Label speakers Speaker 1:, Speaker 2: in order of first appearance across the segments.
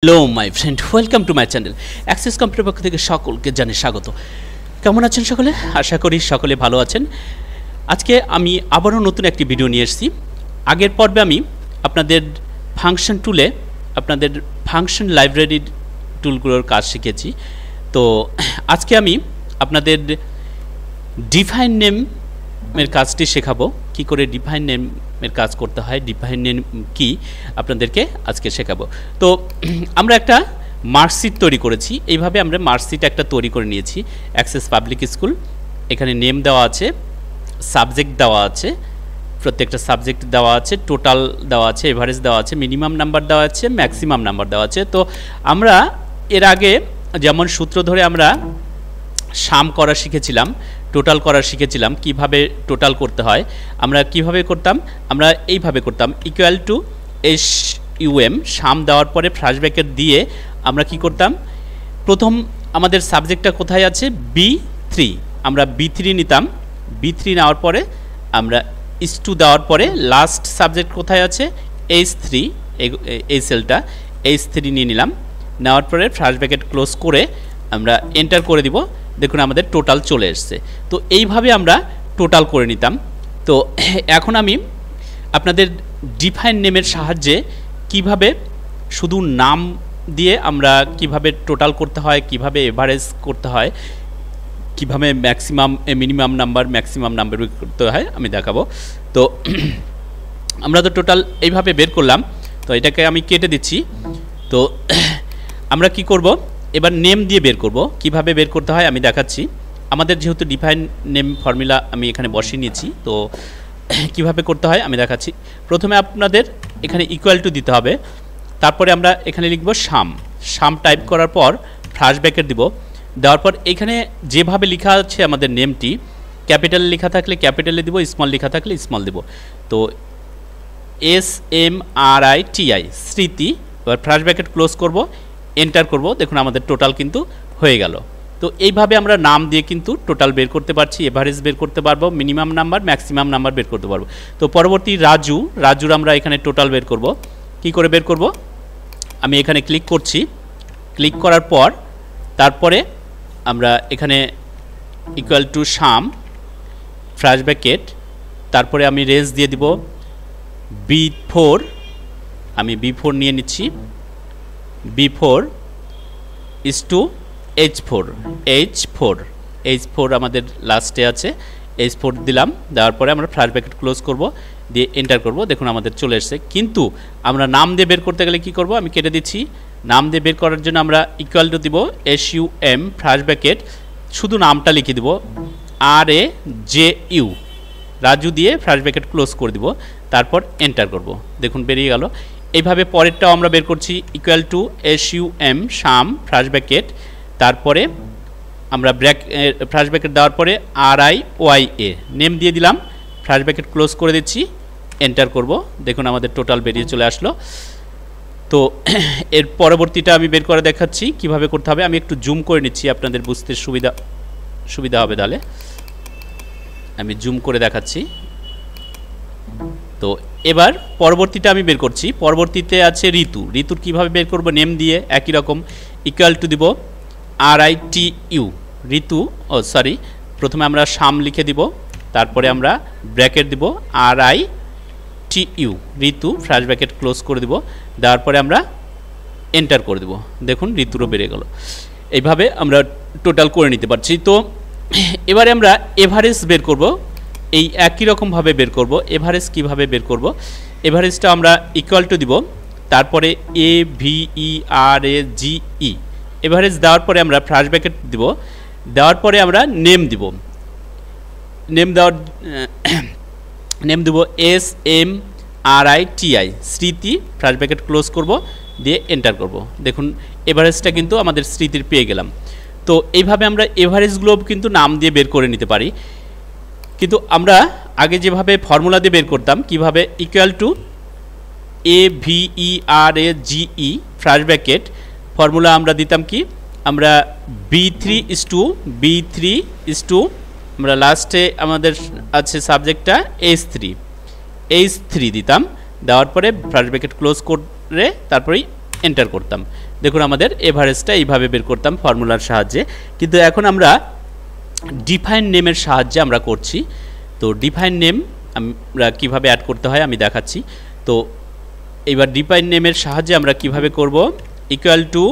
Speaker 1: Hello my friend, welcome to my channel. Access computer পক্ষ থেকে সকলকে জানাই স্বাগত। কেমন আছেন সকলে? আশা করি সকলে ভালো আছেন। আজকে আমি আবারও নতুন একটি ভিডিও নিয়ে এসেছি। আগের পর্বে আমি আপনাদের ফাংশন টুলে আপনাদের ফাংশন লাইব্রেরির টুলগুলোর কাজ শিখেছি। তো আজকে আমি আপনাদের ডিফাইন নেমের কাজটি শেখাবো। কি করে ডিফাইন নেমের কাজ করতে হয়, ডিফাইন নেম কি আপনাদেরকে আজকে শেখাবো। তো আমরা একটা মার্কশিট তৈরি করেছি। এইভাবে আমরা মার্কশিট একটা তৈরি করে নিয়েছি। অ্যাক্সেস পাবলিক স্কুল, এখানে নেম দেওয়া আছে, সাবজেক্ট দেওয়া আছে, প্রত্যেকটা সাবজেক্ট দেওয়া আছে, টোটাল দেওয়া আছে, এভারেজ দেওয়া আছে, মিনিমাম নাম্বার দেওয়া আছে, ম্যাক্সিমাম নাম্বার দেওয়া আছে। তো আমরা এর আগে যেমন সূত্র ধরে আমরা সাম করা শিখেছিলাম, টোটাল করা শিখেছিলাম, কিভাবে টোটাল করতে হয়। আমরা কিভাবে করতাম? আমরা এইভাবে করতাম, ইকুয়াল টু SUM, সাম দেওয়ার পরে ফার্স্ট ব্র্যাকেট দিয়ে আমরা কি করতাম, প্রথম আমাদের সাবজেক্টটা কোথায় আছে, B3, আমরা B3 নিতাম। B3 নেওয়ার পরে আমরা is2 দেওয়ার পরে লাস্ট সাবজেক্ট কোথায় আছে, H3, এই সেলটা H3 নিয়ে নিলাম। নেওয়ার পরে ফার্স্ট ব্র্যাকেট ক্লোজ করে আমরা এন্টার করে দিব। দেখুন আমাদের টোটাল চলে এসছে। তো এইভাবে আমরা টোটাল করে নিতাম। তো এখন আমি আপনাদের ডিফাইন নেমের সাহায্যে কিভাবে শুধু নাম দিয়ে আমরা কিভাবে টোটাল করতে হয়, কিভাবে এভারেজ করতে হয়, কিভাবে maximum minimum number maximum number করতে হয় আমি দেখাবো। তো আমরা তো টোটাল এইভাবে বের করলাম। তো এটাকে আমি কেটে দিচ্ছি। তো আমরা কি করব, এবার নেম দিয়ে বের করব। কিভাবে বের করতে হয় আমি দেখাচ্ছি। আমাদের যেহেতু ডিফাইন নেম ফর্মুলা আমি এখানে বসিয়ে নিয়েছি, তো কিভাবে করতে হয় আমি দেখাচ্ছি। প্রথমে আপনাদের এখানে ইকুয়াল টু দিতে হবে, তারপরে আমরা এখানে লিখব সাম। সাম টাইপ করার পর ফার্স্ট ব্র্যাকেট দিব। দেওয়ার পর এখানে যেভাবে লেখা আছে আমাদের নেমটি, ক্যাপিটাল লেখা থাকলে ক্যাপিটালে দিব, স্মল লেখা থাকলে স্মল দিব। তো SMRITI, স্মৃতি। এবার ফার্স্ট ব্র্যাকেট ক্লোজ করব, এন্টার করব। দেখুন আমাদের টোটাল কিন্তু হয়ে গেল। তো এইভাবে আমরা নাম দিয়ে কিন্তু টোটাল বের করতে পারছি, এভারেজ বের করতে পারবো, মিনিমাম নাম্বার ম্যাক্সিমাম নাম্বার বের করতে পারবো। তো পরবর্তী রাজুর আমরা এখানে টোটাল বের করব। কি করে বের করব, আমি এখানে ক্লিক করছি। ক্লিক করার পর তারপরে আমরা এখানে equal to some first bracket, তারপরে আমি রেঞ্জ দিয়ে দিব B4, আমি B4 নিয়ে নিচ্ছি। B4 is to H4 আমাদের লাস্টে আছে, H4 দিলাম। দেওয়ার পরে আমরা ফার্স্ট ব্র্যাকেট ক্লোজ করব, দিয়ে এন্টার করব। দেখুন আমাদের চলে এসেছে। কিন্তু আমরা নাম দিয়ে বের করতে গেলে কি করব, আমি কেটে দিচ্ছি। নাম দিয়ে বের করার জন্য আমরা ইকুয়াল টু দিব SUM ফার্স্ট ব্র্যাকেট, শুধু নামটা লিখে দিব RAJU, রাজু দিয়ে ফার্স্ট ব্র্যাকেট ক্লোজ করে দিব। তারপর এন্টার করব। দেখুন বেরিয়ে গেল। এইভাবে পরেরটাও আমরা বের করছি, equal to SUM some first bracket, তারপরে আমরা ফার্স্ট ব্র্যাকেট দেওয়ার পরে RIYA নেম দিয়ে দিলাম, ফার্স্ট ব্র্যাকেট ক্লোজ করে দিচ্ছি, এন্টার করব। দেখুন আমাদের টোটাল বেরিয়ে চলে আসলো। তো এর পরবর্তীটা আমি বের করে দেখাচ্ছি কিভাবে করতে হবে। আমি একটু জুম করে নিচ্ছি, আপনাদের বুঝতে সুবিধা হবে। তাহলে আমি জুম করে দেখাচ্ছি। তো এবার পরবর্তীটা আমি বের করছি। পরবর্তীতে আছে ঋতুর কিভাবে বের করব, নেম দিয়ে একই রকম ইকুয়াল টু দিব RITU ঋতু, প্রথমে আমরা সাম লিখে দিব, তারপরে আমরা ব্র্যাকেট দিব RITU ঋতু, ফার্স্ট ব্র্যাকেট ক্লোজ করে দিব। দেওয়ার পরে আমরা এন্টার করে দেব। দেখুন ঋতুরও বেড়ে গেল। এইভাবে আমরা টোটাল করে নিতে পারছি। তো এবারে আমরা এভারেজ বের করব। এই একই রকমভাবে বের করব। এভারেজ কিভাবে বের করব, এভারেজটা আমরা ইকুয়াল টু দিব, তারপরে AVERAGE এভারেজ দেওয়ার পরে আমরা ফার্স্ট ব্র্যাকেট দিব। দেওয়ার পরে আমরা নেম দিব। নেম দেব SMRITI স্মৃতি, ফার্স্ট ব্র্যাকেট ক্লোজ করব, দিয়ে এন্টার করব। দেখুন এভারেজটা কিন্তু আমাদের স্মৃতির পেয়ে গেলাম। তো এইভাবে আমরা এভারেজগুলো কিন্তু নাম দিয়ে বের করে নিতে পারি। কিন্তু আমরা আগে যেভাবে ফর্মুলা দিয়ে বের করতাম, কিভাবে, equal to AVERAGE first bracket, formula আমরা দিতাম কি, আমরা B3 is to আমরা লাস্টে আমাদের আছে সাবজেক্টটা H3 দিতাম। দেওয়ার পরে ফার্স্ট ব্র্যাকেট ক্লোজ করে তারপরেই এন্টার করতাম। দেখুন আমাদের এভারেজটা এইভাবে বের করতাম ফর্মুলার সাহায্যে, কিন্তু এখন আমরা ডিফাইন নেমের সাহায্যে আমরা করছি। তো ডিফাইন নেম আমরা কিভাবে অ্যাড করতে হয় আমি দেখাচ্ছি। তো এইবার ডিফাইন নেমের সাহায্যে আমরা কিভাবে করব, equal two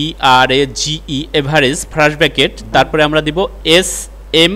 Speaker 1: AVERAGE average first bracket, তারপরে আমরা দিব SMRITI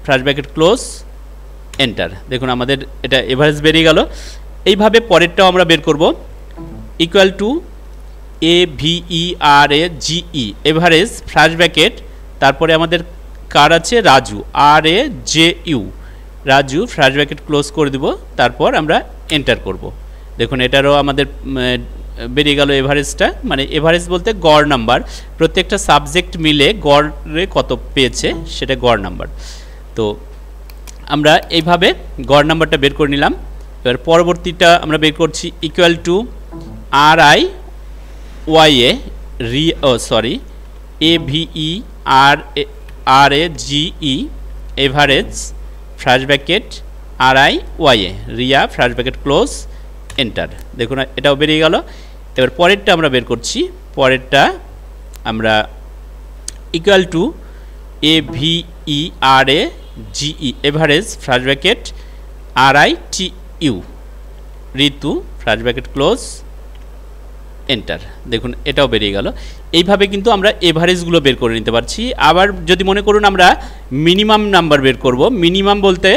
Speaker 1: first bracket close, enter. দেখুন আমাদের এটা এভারেজ বেরিয়ে গেল। এইভাবে পরেরটাও আমরা বের করব, equal two AVERAGE average first bracket, তারপরে আমাদের কার আছে Raju, RAJU Raju first bracket close করে দিব, তারপর আমরা এন্টার করব। দেখুন এটারও আমাদের বেরিয়ে গেল এভারেজটা, মানে এভারেজ বলতে গড় নাম্বার, প্রত্যেকটা সাবজেক্ট মিলে গড়ে কত পেয়েছে সেটা গড় নাম্বার। তো আমরা এইভাবে গড় নাম্বারটা বের করে নিলাম। এবার পরবর্তীটা আমরা বের করছি, equal to AVERAGE average first bracket RIYA Riya first bracket close, enter. দেখুন এটাও বেরিয়ে গেল। এবার পরেরটা আমরা বের করছি, পরেরটা আমরা equal to AVERAGE average first bracket RITU Ritu first bracket close, enter. দেখুন এটাও বেরিয়ে গেল। এইভাবে কিন্তু আমরা এভারেজগুলো বের করে নিতে পারছি। আবার যদি মনে করুন আমরা মিনিমাম নাম্বার বের করব, মিনিমাম বলতে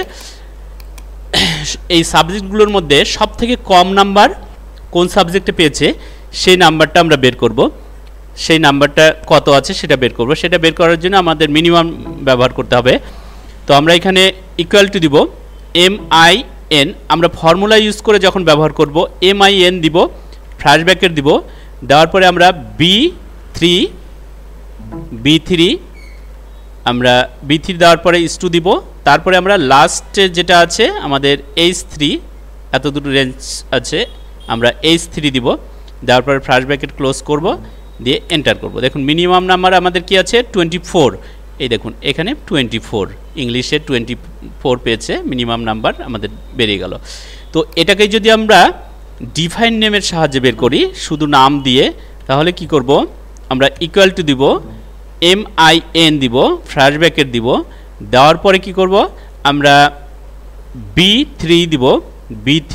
Speaker 1: এই সাবজেক্টগুলোর মধ্যে সবথেকে কম নাম্বার কোন সাবজেক্টে পেয়েছে সেই নাম্বারটা আমরা বের করব, সেই নাম্বারটা কত আছে সেটা বের করব। সেটা বের করার জন্য আমাদের মিনিমাম ব্যবহার করতে হবে। তো আমরা এখানে ইকুয়াল টু দিব MIN, আমরা ফর্মুলা ইউজ করে যখন ব্যবহার করব MIN দিব, ফার্স্ট ব্র্যাকেট দিব, দেওয়ার পরে আমরা B3 আমরা B3 দেওয়ার পরে ইস টু দিব, তারপরে আমরা লাস্টে যেটা আছে আমাদের H3, এত দুটো রেঞ্জ আছে, আমরা H3 দিব, দেওয়ার পরে ফার্স্ট ব্র্যাকেট ক্লোজ করব, দিয়ে এন্টার করব। দেখুন মিনিমাম নাম্বার আমাদের কি আছে 24, এই দেখুন এখানে 24, ইংলিশে 24 পেয়েছে মিনিমাম নাম্বার আমাদের বেরিয়ে গেল। তো এটাকে যদি আমরা ডিফাইন নেমের সাহায্যে বের করি শুধু নাম দিয়ে, তাহলে কি করব, আমরা ইকুয়াল টু দিব MIN দিব, ফার্স্ট ব্র্যাকেট দিব, দেওয়ার পরে কি করব, আমরা B3 দিব, B3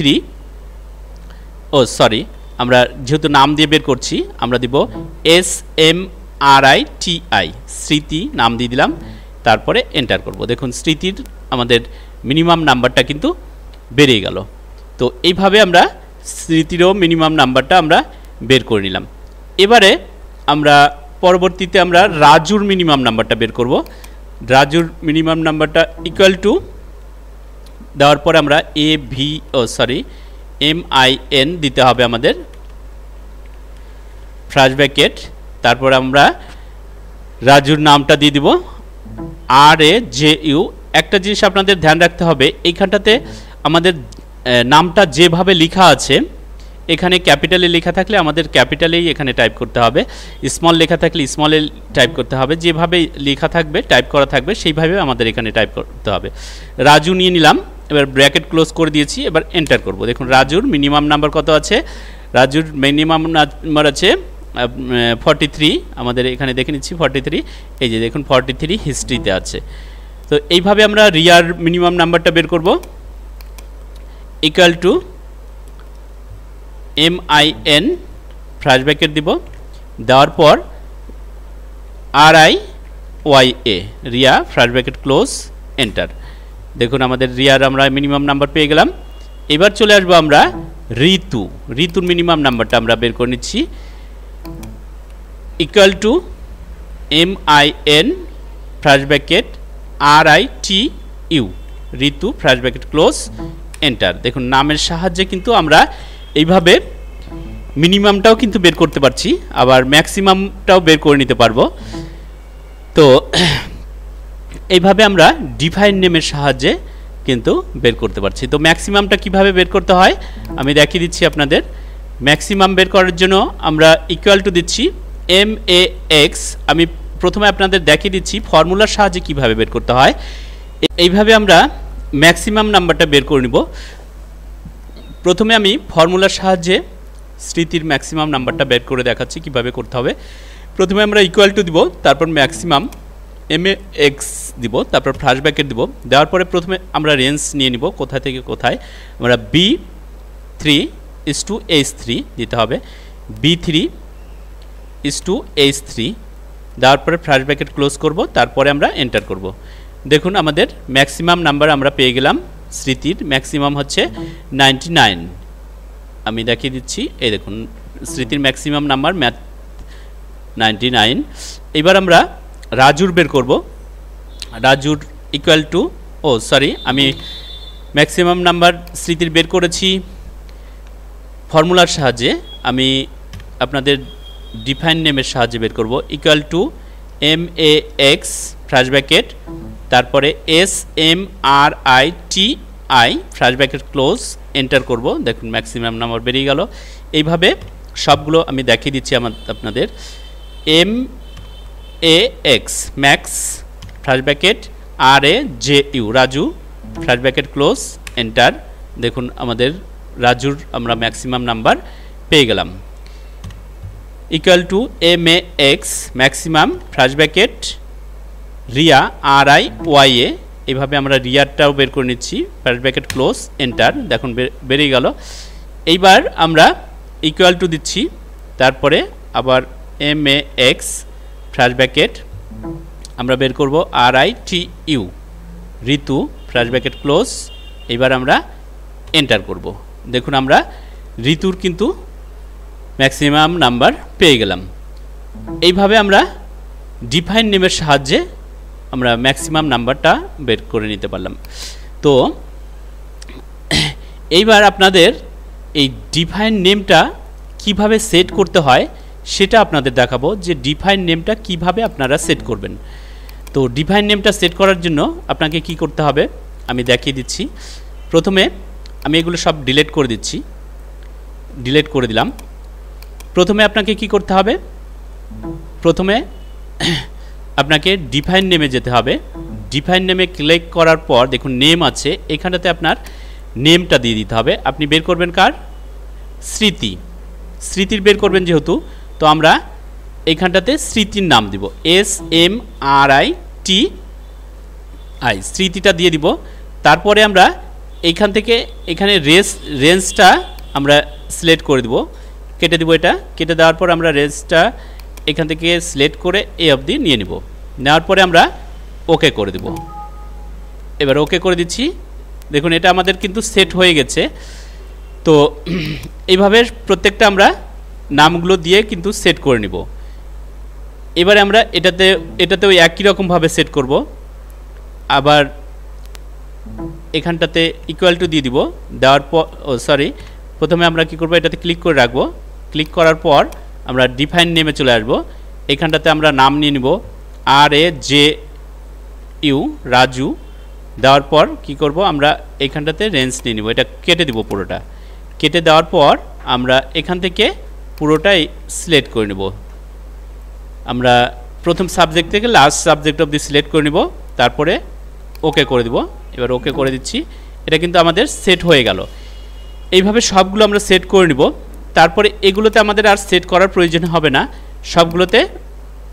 Speaker 1: আমরা যেহেতু নাম দিয়ে বের করছি আমরা দিব SMRITI স্মৃতি নাম দিয়ে দিলাম, তারপরে এন্টার করব। দেখুন স্মৃতির আমাদের মিনিমাম নাম্বারটা কিন্তু বেরিয়ে গেল। তো এইভাবে আমরা স্মৃতিরও মিনিমাম নাম্বারটা আমরা বের করে নিলাম। এবারে আমরা পরবর্তীতে আমরা রাজুর মিনিমাম নাম্বারটা বের করব। রাজুর মিনিমাম নাম্বারটা ইকুয়াল টু দেওয়ার পরে আমরা MIN দিতে হবে আমাদের ফার্স্ট ব্র্যাকেট, তারপর আমরা রাজুর নামটা দিয়ে দিব RAJU। একটা জিনিস আপনাদের ধ্যান রাখতে হবে, এইখানটাতে আমাদের নামটা যেভাবে লেখা আছে, এখানে ক্যাপিটালে লেখা থাকলে আমাদের ক্যাপিটালেই এখানে টাইপ করতে হবে, স্মল লেখা থাকলে স্মলে টাইপ করতে হবে, যেভাবে লেখা থাকবে টাইপ করা থাকবে সেইভাবে আমাদের এখানে টাইপ করতে হবে। রাজু নিয়ে নিলাম, এবার ব্র্যাকেট ক্লোজ করে দিয়েছি, এবার এন্টার করব। দেখুন রাজুর মিনিমাম নাম্বার কত আছে, রাজুর মিনিমাম নাম্বার আছে 43, আমাদের এখানে দেখে নিচ্ছি 43, এই যে দেখুন 43 হিস্ট্রিতে আছে। তো এইভাবে আমরা রিয়ার মিনিমাম নাম্বারটা বের করব, equal two MIN first bracket দিব, দেওয়ার পর RIYA Riya first bracket close, enter. দেখুন আমাদের রিয়ার আমরা মিনিমাম নাম্বার পেয়ে গেলাম। এবার চলে আসবো আমরা ঋতুর মিনিমাম নাম্বারটা আমরা বের করে নিচ্ছি, equal to MIN first bracket RITU Ritu first bracket close, enter. দেখুন নামের সাহায্যে কিন্তু আমরা এইভাবে মিনিমামটাও কিন্তু বের করতে পারছি, আবার ম্যাক্সিমামটাও বের করে নিতে পারবো। তো এইভাবে আমরা ডিফাইন নেমের সাহায্যে কিন্তু বের করতে পারছি। তো ম্যাক্সিমামটা কিভাবে বের করতে হয় আমি দেখিয়ে দিচ্ছি আপনাদের। ম্যাক্সিমাম বের করার জন্য আমরা ইকুয়াল টু দিচ্ছি MAX। আমি প্রথমে আপনাদের দেখিয়ে দিচ্ছি ফর্মুলার সাহায্যে কিভাবে বের করতে হয়। এইভাবে আমরা ম্যাক্সিমাম নাম্বারটা বের করে নিব। প্রথমে আমি ফর্মুলার সাহায্যে স্মৃতির ম্যাক্সিমাম নাম্বারটা বের করে দেখাচ্ছি কিভাবে করতে হবে। প্রথমে আমরা ইকুয়াল টু দিব, তারপর ম্যাক্সিমাম mx দিব, তারপর ফার্স্ট ব্র্যাকেট দিব। দেওয়ার পরে প্রথমে আমরা রেঞ্জ নিয়ে নিব কোথা থেকে কোথায়। আমরা b3:h3 দিতে হবে, b3:h3 দেওয়ার পরে ফার্স্ট ব্র্যাকেট ক্লোজ করব, তারপরে আমরা এন্টার করব। দেখুন আমাদের ম্যাক্সিমাম নাম্বার আমরা পেয়ে গেলাম। স্মৃতির ম্যাক্সিমাম হচ্ছে 99। আমি দেখিয়ে দিচ্ছি, এই দেখুন স্মৃতির ম্যাক্সিমাম নাম্বার 99। এবার আমরা রাজুর বের করব। রাজুর ইকুয়াল টু আমি ম্যাক্সিমাম নাম্বার স্মৃতির বের করেছি ফর্মুলার সাহায্যে। আমি আপনাদের ডিফাইন নেমের সাহায্যে বের করব। Equal two max first bracket, তারপরে smriti first bracket close, enter করব। দেখুন ম্যাক্সিমাম নাম্বার বেরিয়ে গেল। এইভাবে সবগুলো আমি দেখিয়ে দিচ্ছি আপনাদের। max max first bracket raju Raju first bracket close, enter. দেখুন আমাদের রাজুর আমরা ম্যাক্সিমাম নাম্বার পেয়ে গেলাম। Equal to max maximum first bracket Riya riya, এইভাবে আমরা রিয়ারটাও বের করে নিচ্ছি, ফার্স্ট ব্র্যাকেট ক্লোজ, এন্টার। দেখুন বেরিয়ে গেল। এইবার আমরা ইকুয়াল টু দিচ্ছি, তারপরে আবার max ফার্স্ট ব্র্যাকেট আমরা বের করব ritu ঋতু ফার্স্ট ব্র্যাকেট ক্লোজ। এবার আমরা এন্টার করব। দেখুন আমরা ঋতুর কিন্তু ম্যাক্সিমাম নাম্বার পেয়ে গেলাম। এইভাবে আমরা ডিফাইন নেমের সাহায্যে আমরা ম্যাক্সিমাম নাম্বারটা বের করে নিতে পারলাম। তো এইবার আপনাদের এই ডিফাইন নেমটা কিভাবে সেট করতে হয় সেটা আপনাদের দেখাবো, যে ডিফাইন নেমটা কিভাবে আপনারা সেট করবেন। তো ডিফাইন নেমটা সেট করার জন্য আপনাকে কি করতে হবে আমি দেখিয়ে দিচ্ছি। প্রথমে আমি এগুলো সব ডিলিট করে দিচ্ছি, ডিলিট করে দিলাম। প্রথমে আপনাকে কি করতে হবে, প্রথমে আপনাকে ডিফাইন নেমে যেতে হবে। ডিফাইন নেমে ক্লিক করার পর দেখুন নেম আছে, এখানটাতে আপনার নেমটা দিয়ে দিতে হবে। আপনি বের করবেন কার, স্মৃতির বের করবেন যেহেতু, তো আমরা এইখানটাতে স্মৃতির নাম দিব, smriti স্মৃতিটা দিয়ে দিব। তারপরে আমরা এইখান থেকে এখানে রেঞ্জটা আমরা সিলেক্ট করে দিব, কেটে দিব। এটা কেটে দেওয়ার পর আমরা রেঞ্জটা এখান থেকে সিলেক্ট করে এই অবধি নিয়ে নিব। নেওয়ার পরে আমরা ওকে করে দেব। এবার ওকে করে দিচ্ছি। দেখুন এটা আমাদের কিন্তু সেট হয়ে গেছে। তো এইভাবে প্রত্যেকটা আমরা নামগুলো দিয়ে কিন্তু সেট করে নিব। এবারে আমরা এটাতেও একই রকমভাবে সেট করব। আবার এখানটাতে ইকুয়াল টু দিয়ে দিব, দেওয়ার পর প্রথমে আমরা কি করব, এটাতে ক্লিক করে রাখবো। ক্লিক করার পর আমরা ডিফাইন নেমে চলে আসব। এখানটাতে আমরা নাম নিয়ে নিব raju রাজু। দেওয়ার পর কি করব, আমরা এখানটাতে রেঞ্জ নিয়ে নিব, এটা কেটে দিব পুরোটা। কেটে দেওয়ার পর আমরা এখান থেকে পুরোটাই সিলেক্ট করে নেব। আমরা প্রথম সাবজেক্ট থেকে লাস্ট সাবজেক্ট অবধি সিলেক্ট করে নিব, তারপরে ওকে করে দিব। এবার ওকে করে দিচ্ছি। এটা কিন্তু আমাদের সেট হয়ে গেল। এইভাবে সবগুলো আমরা সেট করে নিব। তারপরে এগুলোতে আমাদের আর সেট করার প্রয়োজন হবে না। সবগুলোতে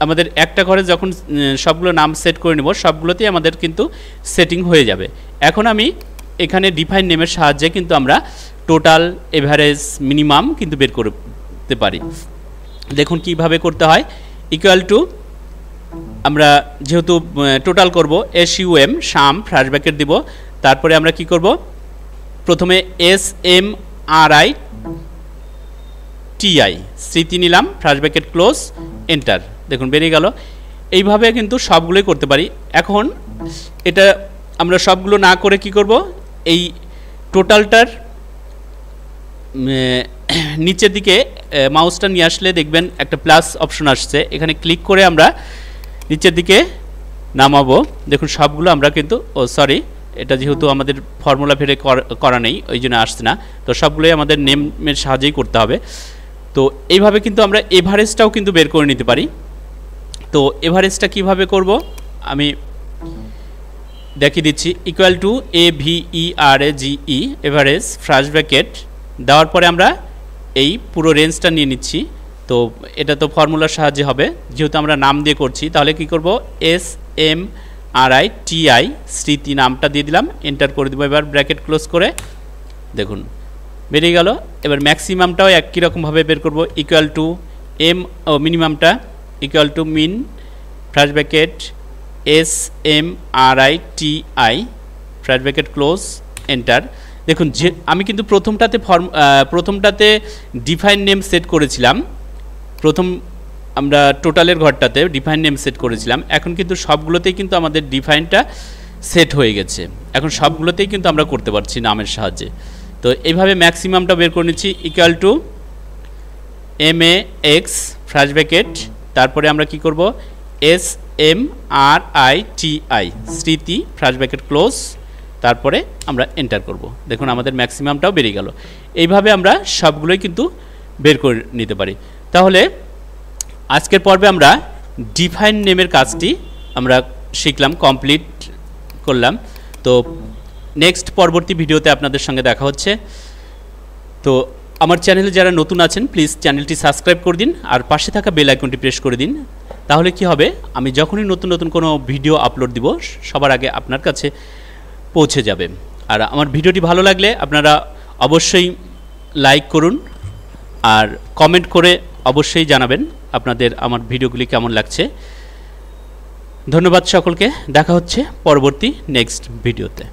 Speaker 1: আমাদের একটা ঘরে যখন সবগুলো নাম সেট করে নিব, সবগুলোতেই আমাদের কিন্তু সেটিং হয়ে যাবে। এখন আমি এখানে ডিফাইন নেমের সাহায্যে কিন্তু আমরা টোটাল, এভারেজ, মিনিমাম কিন্তু বের করতে পারি। দেখুন কিভাবে করতে হয়। ইকুয়াল টু আমরা যেহেতু টোটাল করব, SUM শাম ফার্স্ট ব্র্যাকেট দিব। তারপরে আমরা কি করব, প্রথমে SMRITI স্মৃতি নিলাম, ফার্স্ট ব্র্যাকেট ক্লোজ, এন্টার। দেখুন বেরিয়ে গেল। এইভাবে কিন্তু সবগুলোই করতে পারি। এখন এটা আমরা সবগুলো না করে কি করব, এই টোটালটার নিচের দিকে মাউসটা নিয়ে আসলে দেখবেন একটা প্লাস অপশন আসছে, এখানে ক্লিক করে আমরা নিচের দিকে নামাবো। দেখুন সবগুলো আমরা কিন্তু এটা যেহেতু আমাদের ফর্মুলা ফেরে করা নেই, ওই জন্য আসছে না। তো সবগুলোই আমাদের নেমের সাহায্যেই করতে হবে। তো এইভাবে কিন্তু আমরা এভারেজটাও কিন্তু বের করে নিতে পারি। তো এভারেজটা কিভাবে করব, আমি দেখিয়ে দিচ্ছি equal to AVERAGE average first bracket দেওয়ার পরে আমরা এই পুরো রেঞ্জটা নিয়ে নিচ্ছি। তো এটা তো ফর্মুলার সাহায্যে হবে, যেহেতু আমরা নাম দিয়ে করছি তাহলে কি করব SMRITI স্মৃতি নামটা দিয়ে দিলাম, এন্টার করে দেবো। এবার ব্র্যাকেট ক্লোজ করে দেখুন বেরিয়ে গেল। এবার ম্যাক্সিমামটাও একই রকমভাবে বের করব ইকুয়াল টু মিনিমামটা equal to min first bracket SMRITI first bracket close enter. দেখুন যে আমি কিন্তু প্রথমটাতে ডিফাইন নেম সেট করেছিলাম, প্রথম আমরা টোটালের ঘরটাতে ডিফাইন নেম সেট করেছিলাম, এখন কিন্তু সবগুলোতেই কিন্তু আমাদের ডিফাইনটা সেট হয়ে গেছে, এখন সবগুলোতেই কিন্তু আমরা করতে পারছি নামের সাহায্যে। তো এইভাবে ম্যাক্সিমামটা বের করে নিচ্ছি equal to MAX first bracket, তারপরে আমরা কি করব SMRITI স্মৃতি ফার্স্ট ব্র্যাকেট ক্লোজ, তারপরে আমরা এন্টার করব। দেখুন আমাদের ম্যাক্সিমামটাও বেরিয়ে গেল। এইভাবে আমরা সবগুলোই কিন্তু বের করে নিতে পারি। তাহলে আজকের পর্বে আমরা ডিফাইন নেমের কাজটি আমরা শিখলাম, কমপ্লিট করলাম। তো নেক্সট পরবর্তী ভিডিওতে আপনাদের সঙ্গে দেখা হচ্ছে। তো আমার চ্যানেলে যারা নতুন আছেন প্লিজ চ্যানেলটি সাবস্ক্রাইব করে দিন আর পাশে থাকা বেল আইকনটি প্রেস করে দিন। তাহলে কি হবে, আমি যখনই নতুন নতুন কোনো ভিডিও আপলোড দিব সবার আগে আপনার কাছে পৌঁছে যাবে। আর আমার ভিডিওটি ভালো লাগলে আপনারা অবশ্যই লাইক করুন আর কমেন্ট করে অবশ্যই জানাবেন আপনাদের আমার ভিডিওগুলি কেমন লাগছে। ধন্যবাদ সকলকে, দেখা হচ্ছে পরবর্তী নেক্সট ভিডিওতে।